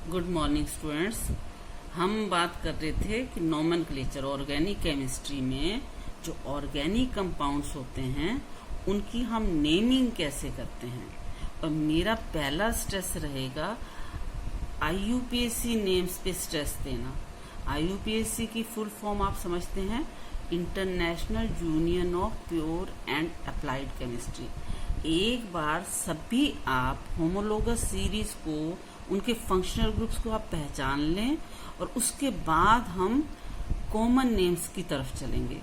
Good morning students. हम बात कर रहे थे कि नोमेनक्लेचर ऑर्गेनिक केमिस्ट्री में जो ऑर्गेनिक कंपाउंड्स होते हैं उनकी हम नेमिंग कैसे करते हैं। और मेरा पहला स्ट्रेस रहेगा IUPAC नेम्स पे स्ट्रेस देना। IUPAC की फुल फॉर्म आप समझते हैं, international union of pure and applied chemistry. एक बार सभी आप होमोलोगस सीरीज को, उनके फंक्शनल ग्रुप्स को आप पहचान लें और उसके बाद हम कॉमन नेम्स की तरफ चलेंगे।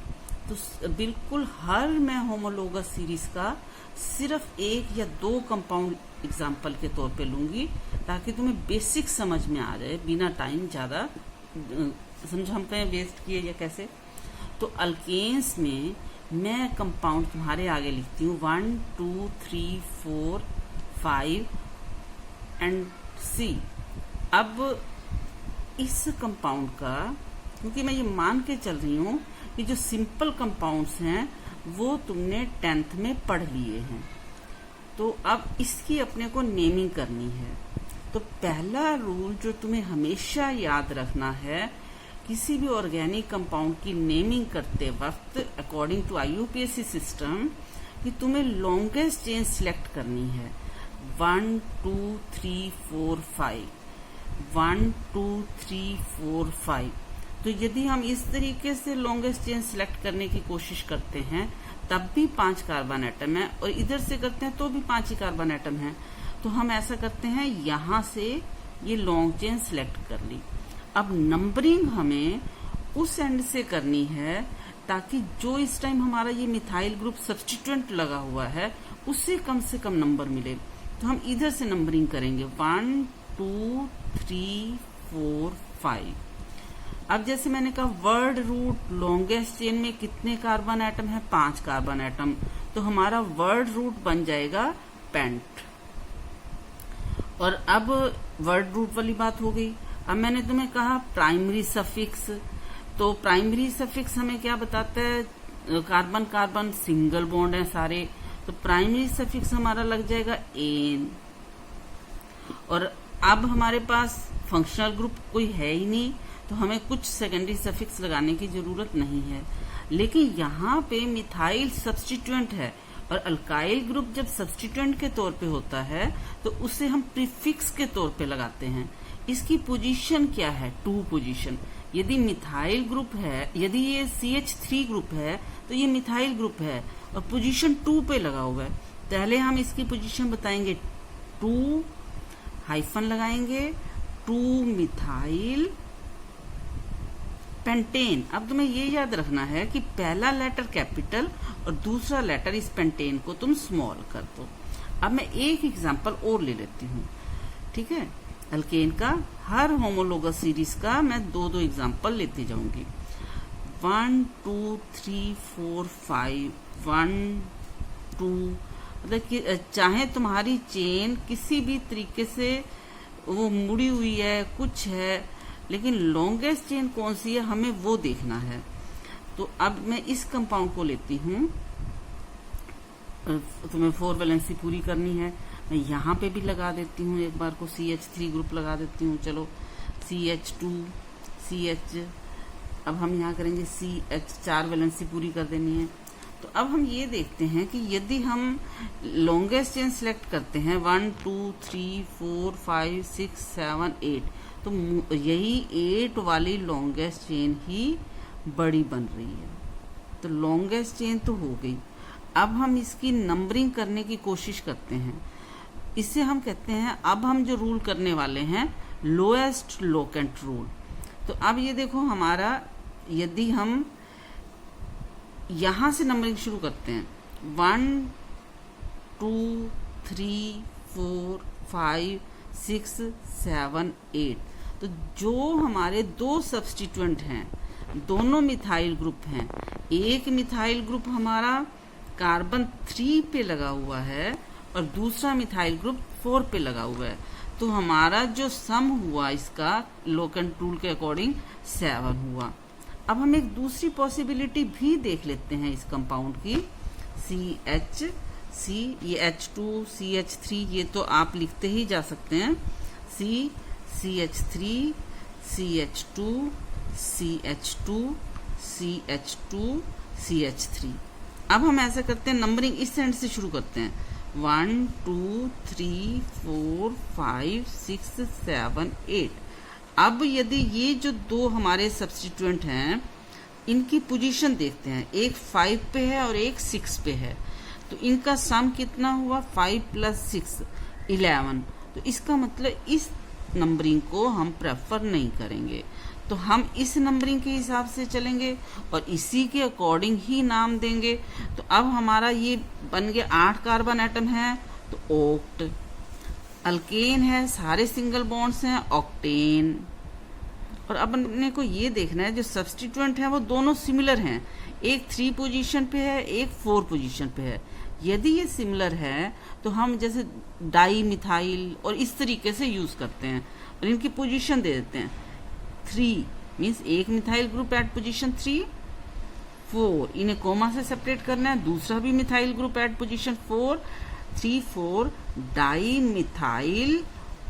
तो बिल्कुल हर मैं होमोलोगस सीरीज का सिर्फ एक या दो कंपाउंड एग्जाम्पल के तौर पे लूंगी ताकि तुम्हें बेसिक समझ में आ जाए, बिना टाइम ज्यादा समझो हम कहीं वेस्ट किए या कैसे। तो अल्केन्स में मैं कंपाउंड तुम्हारे आगे लिखती हूँ 1, 2, 3, 4, 5 एंड C। अब इस कंपाउंड का, क्योंकि मैं ये मान के चल रही हूँ कि जो सिंपल कंपाउंड्स हैं वो तुमने 10th में पढ़ लिए हैं, तो अब इसकी अपने को नेमिंग करनी है। तो पहला रूल जो तुम्हें हमेशा याद रखना है, किसी भी ऑर्गेनिक कंपाउंड की नेमिंग करते वक्त अकॉर्डिंग टू IUPAC सिस्टम, कि तुम्हें लॉन्गेस्ट चेन सिलेक्ट करनी है। 1, 2, 3, 4, 5, 1, 2, 3, 4, 5। तो यदि हम इस तरीके से लॉन्गेस्ट चेन सिलेक्ट करने की कोशिश करते हैं तब भी 5 कार्बन एटम है, और इधर से करते हैं तो भी 5 ही कार्बन एटम है। तो हम ऐसा करते हैं, यहां से ये लॉन्ग चेन सिलेक्ट कर ली। अब नंबरिंग हमें उस एंड से करनी है ताकि जो इस टाइम हमारा ये मिथाइल ग्रुप सब्स्टिट्यूएंट लगा हुआ है उससे कम नंबर मिले। तो हम इधर से नंबरिंग करेंगे 1, 2, 3, 4, 5। अब जैसे मैंने कहा वर्ड रूट लॉन्गेस्ट चेन में कितने कार्बन एटम है? 5 कार्बन एटम। तो हमारा वर्ड रूट बन जाएगा पेंट। और अब वर्ड रूट वाली बात हो गई। अब मैंने तुम्हें कहा प्राइमरी सफिक्स, तो प्राइमरी सफिक्स हमें क्या बताता है? कार्बन कार्बन सिंगल बॉन्ड है सारे, तो प्राइमरी सफिक्स हमारा लग जाएगा एन। और अब हमारे पास फंक्शनल ग्रुप कोई है ही नहीं, तो हमें कुछ सेकेंडरी सफिक्स लगाने की जरूरत नहीं है। लेकिन यहाँ पे मिथाइल सब्स्टिट्यूएंट है, और अल्काइल ग्रुप जब सब्स्टिट्यूएंट के तौर पे होता है तो उसे हम प्रीफिक्स के तौर पे लगाते हैं। इसकी पोजीशन क्या है? 2 पोजीशन। यदि मिथाइल ग्रुप है, यदि ये CH3 ग्रुप है तो ये मिथाइल ग्रुप है और पोजीशन 2 पे लगा हुआ है। पहले हम इसकी पोजीशन बताएंगे 2, हाइफन लगाएंगे 2 मिथाइल पेंटेन। अब तुम्हें ये याद रखना है कि पहला लेटर कैपिटल और दूसरा लेटर इस पेंटेन को तुम स्मॉल कर दो। अब मैं एक एग्जांपल और ले लेती हूँ, ठीक है? अल्केन का हर होमोलोगस सीरीज का मैं 2 एग्जांपल लेती जाऊंगी। 1, 2, 3, 4, 5, 1, 2। मतलब कि चाहे तुम्हारी चेन किसी भी तरीके से वो मुड़ी हुई है, कुछ है, लेकिन लॉन्गेस्ट चेन कौन सी है हमें वो देखना है। तो अब मैं इस कंपाउंड को लेती हूँ, तुम्हें 4 वैलेंसी पूरी करनी है। मैं यहाँ पे भी लगा देती हूँ, एक बार को CH3 ग्रुप लगा देती हूँ। चलो CH2, CH, अब हम यहाँ करेंगे CH, 4 वैलेंसी पूरी कर देनी है। तो अब हम ये देखते हैं कि यदि हम लॉन्गेस्ट चेन सिलेक्ट करते हैं 1, 2, 3, 4, 5, 6, 7, 8, तो यही 8 वाली लॉन्गेस्ट चेन ही बड़ी बन रही है। तो लॉन्गेस्ट चेन तो हो गई। अब हम इसकी नंबरिंग करने की कोशिश करते हैं। इसे हम कहते हैं, अब हम जो रूल करने वाले हैं लोएस्ट लोकेंट रूल। तो अब ये देखो हमारा, यदि हम यहां से नंबरिंग शुरू करते हैं 1, 2, 3, 4, 5, 6, 7, 8, तो जो हमारे 2 सब्स्टिट्यूएंट हैं, दोनों मिथाइल ग्रुप हैं। एक मिथाइल ग्रुप हमारा कार्बन 3 पे लगा हुआ है और दूसरा मिथाइल ग्रुप 4 पे लगा हुआ है। तो हमारा जो सम हुआ इसका लोकेंट रूल के अकॉर्डिंग 7 हुआ। अब हम एक दूसरी पॉसिबिलिटी भी देख लेते हैं इस कंपाउंड की, CH, ये H2, CH3, ये तो आप लिखते ही जा सकते हैं। CH3 CH2 CH2 CH2 CH3। अब हम ऐसा करते हैं, नंबरिंग इस एंड से शुरू करते हैं, 1 2 3 4 5 6 7 8। अब यदि ये जो दो हमारे सब्स्टिट्यूएंट हैं इनकी पोजीशन देखते हैं, एक 5 पे है और एक 6 पे है, तो इनका सम कितना हुआ, 5 + 6 11। तो इसका मतलब इस नंबरिंग को हम प्रेफर नहीं करेंगे, तो हम इस नंबरिंग के हिसाब से चलेंगे और इसी के अकॉर्डिंग ही नाम देंगे। तो अब हमारा ये बन गया 8 कार्बन एटम है तो ओक्ट, अल्केन है सारे सिंगल बॉन्ड्स हैं ऑक्टेन। और अब अपने को ये देखना है जो सब्स्टिट्यूएंट है वो दोनों सिमिलर हैं, एक 3 पोजीशन पे है एक 4 पोजीशन पे है। यदि ये सिमिलर है तो हम जैसे डाई मिथाइल और इस तरीके से यूज करते हैं और इनकी पोजीशन दे देते हैं। 3 मीन्स एक मिथाइल ग्रुप एट पोजीशन 3, 4 इन्हें कोमा से सेपरेट करना है, दूसरा भी methyl group at position 4, 3 4 di methyl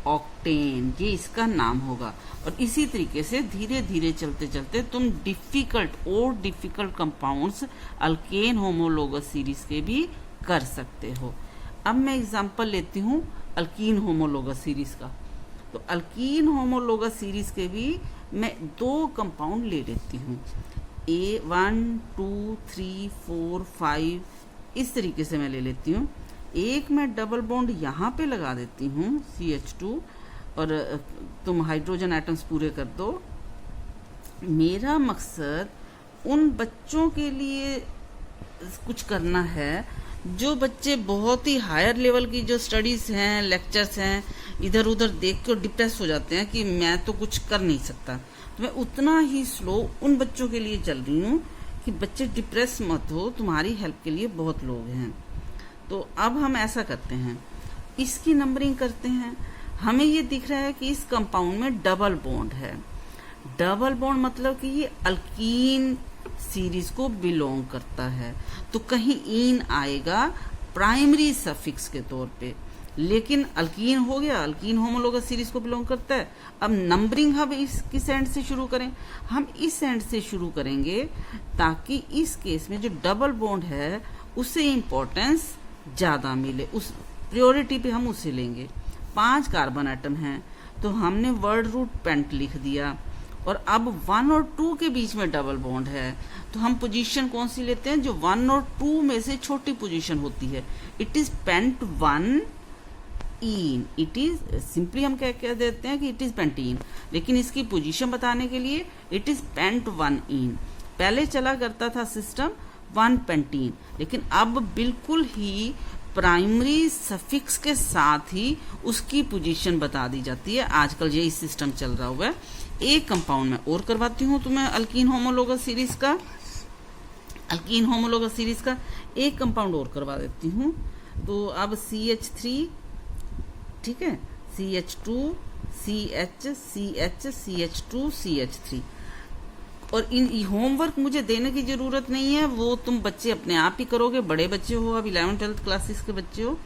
octane, ये इसका नाम होगा। और इसी तरीके से धीरे धीरे चलते चलते तुम difficult compounds alkane homologous series के भी कर सकते हो। अब मैं एग्जांपल लेती हूँ अल्कीन होमोलोगस सीरीज का। तो अल्कीन होमोलोगस सीरीज के भी मैं 2 कंपाउंड ले लेती हूँ, A1 2 3 4 5 इस तरीके से मैं ले लेती हूँ। एक मैं डबल बॉन्ड यहाँ पे लगा देती हूँ CH2 और तुम हाइड्रोजन एटम्स पूरे कर दो। मेरा मकसद उन बच्चों के लिए कुछ करना है जो बच्चे बहुत ही हायर लेवल की जो स्टडीज हैं, लेक्चर्स हैं, इधर उधर देख के डिप्रेस हो जाते हैं कि मैं तो कुछ कर नहीं सकता। तो मैं उतना ही स्लो उन बच्चों के लिए चल रही हूँ कि बच्चे डिप्रेस मत हो, तुम्हारी हेल्प के लिए बहुत लोग हैं। तो अब हम ऐसा करते हैं, इसकी नंबरिंग करते हैं। हमें ये दिख रहा है कि इस कंपाउंड में डबल बॉन्ड है। डबल बॉन्ड मतलब कि ये अल्कीन सीरीज को बिलोंग करता है, तो कहीं ईन आएगा प्राइमरी सफिक्स के तौर पे, लेकिन अल्कीन हो गया, अल्कीन होमोलोगस सीरीज को बिलोंग करता है। अब नंबरिंग हम किस एंड से शुरू करें, हम इस एंड से शुरू करेंगे ताकि इस केस में जो डबल बॉन्ड है उसे इम्पोर्टेंस ज्यादा मिले, उस प्रायोरिटी पे हम उसे लेंगे। 5 कार्बन एटम हैं तो हमने वर्ड रूट पेंट लिख दिया। और अब 1 और 2 के बीच में डबल बॉन्ड है तो हम पोजीशन कौन सी लेते हैं, जो 1 और 2 में से छोटी पोजीशन होती है। It is pent 1 in, it is simply हम क्या कह देते हैं कि इट इज पेंटीन, लेकिन इसकी पोजीशन बताने के लिए इट इज पेंट 1 इन। पहले चला करता था सिस्टम 1 पेंटीन, लेकिन अब बिल्कुल ही प्राइमरी सफिक्स के साथ ही उसकी पोजीशन बता दी जाती है। आजकल यही सिस्टम चल रहा हुआ है। एक कंपाउंड में और करवाती हूँ तुम्हें अल्कीन होमोलोगस सीरीज का, अल्कीन होमोलोगस सीरीज का एक कंपाउंड और करवा देती हूँ। तो अब CH3, ठीक है, CH2 CH CH CH2 CH3। और इन होमवर्क मुझे देने की जरूरत नहीं है, वो तुम बच्चे अपने आप ही करोगे, बड़े बच्चे हो, अब 11th 12th क्लासेस के बच्चे हो।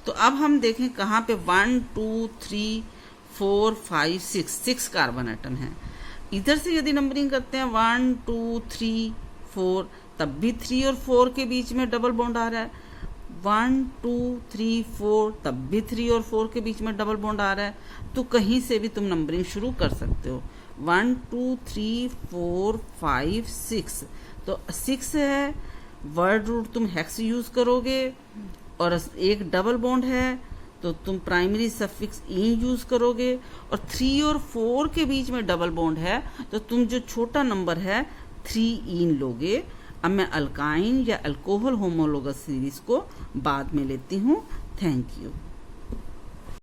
तो अब हम देखें कहाँ पे 1 2 3 4 5 6 कार्बन एटम है। इधर से यदि नंबरिंग करते हैं 1 2 3 4, तब भी 3 और 4 के बीच में डबल बॉन्ड आ रहा है। 1 2 3 4, तब भी 3 और 4 के बीच में डबल बॉन्ड आ रहा है। तो कहीं से भी तुम नंबरिंग शुरू कर सकते हो। 1 2 3 4 5 6, तो 6 है, वर्ड रूट तुम हेक्स यूज करोगे, और एक डबल बॉन्ड है तो तुम प्राइमरी सफिक्स इन यूज करोगे। और 3 और 4 के बीच में डबल बॉन्ड है तो तुम जो छोटा नंबर है 3 इन लोगे। अब मैं अल्काइन या अल्कोहल होमोलोगस सीरीज को बाद में लेती हूँ। Thank you.